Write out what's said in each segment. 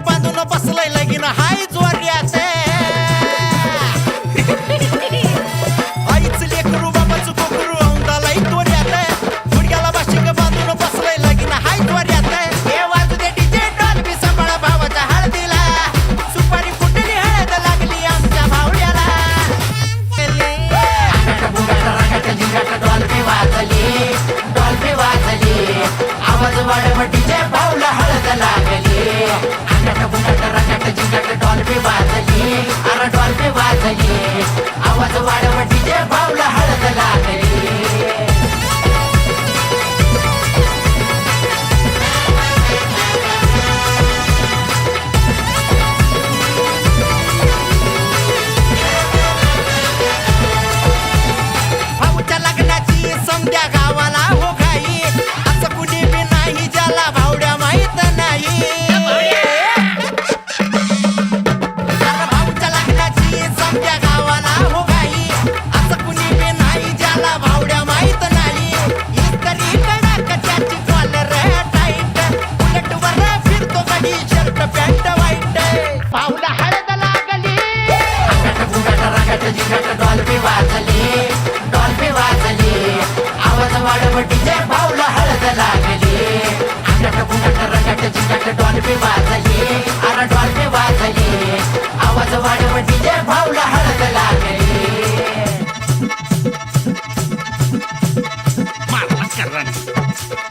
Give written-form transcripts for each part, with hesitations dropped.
बांधून बसलाय लगीन हाय जोर्यात आईच लेकरू बाबाचं कोकरू औंदालाय तोऱ्यात गुडघ्याला बाशिंग बांधून बसलाय लगीन हाय जोर्यात हे वाजू दे डीजे डॉल्बी सांभाळा भावाच्या हळदीला सुपारी फुटली हळद लागली आमच्या भावड्याला डॉल्बी वाजली आवाज वाढव डीजे भाऊला हळद लागली अंगठ बुंगट रंगट जिंगट डॉल्बी वाजली अरे डॉल्बी वाजली आवाज वाढव डीजे भाऊला हळद लागली भाऊच्या लग्नाची समध्या गावाला हो घाई असं कुणी बी नाही ज्याला भावड्या माहित नाही अरे भाऊच्या लग्नाची समध्या गावाला हो घाई असं कुणी बी नाही ज्याला भावड्या माहित नाही इस्त्री कडक त्याची कॉलर टाईट उलट वर फिरतो गडी शर्ट पॅन्ट वाईट भाऊला हळद लागली अंगठ बुंगट रंगट जिंगट डॉल्बी वाजली आवाज वाढव डीजे भाऊला हळद लागली अंगठ बुंगट रंगट जिंगट डॉल्बी वाजली अरे डॉल्बी वाजली आवाज वाढव डीजे भाऊला हळद लागली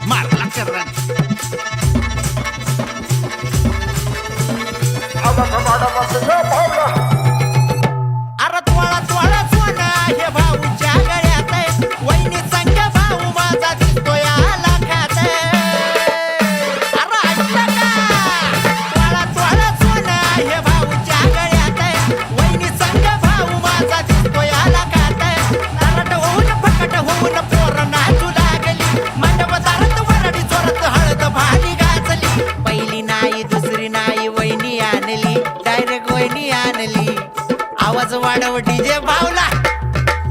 मारला करन अरे त्वळा त्वळा सोनं आहे भाऊच्या गळ्यात वहिनी संग भाऊ माझा दिसतोय लाखात अरे ऐकलं का त्वळा त्वळा सोनं आहे भाऊच्या गळ्यात वहिनी संग भाऊ माझा दिसतोय लाखात तरट होऊन फकट होऊन पोर नाचू लागली मंडप दारात वरडी जोरात हळद भाली गाजली पहिली नाही दुसरी नाही वहिनी आणली डायरेक्ट वहिनी आणली आवाज वाढव डीजे भाऊला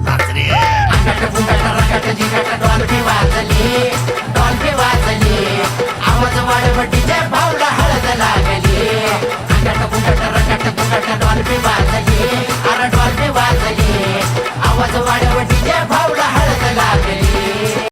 अंगठ बुंगट रंगट जिंगट डॉल्बी वाजली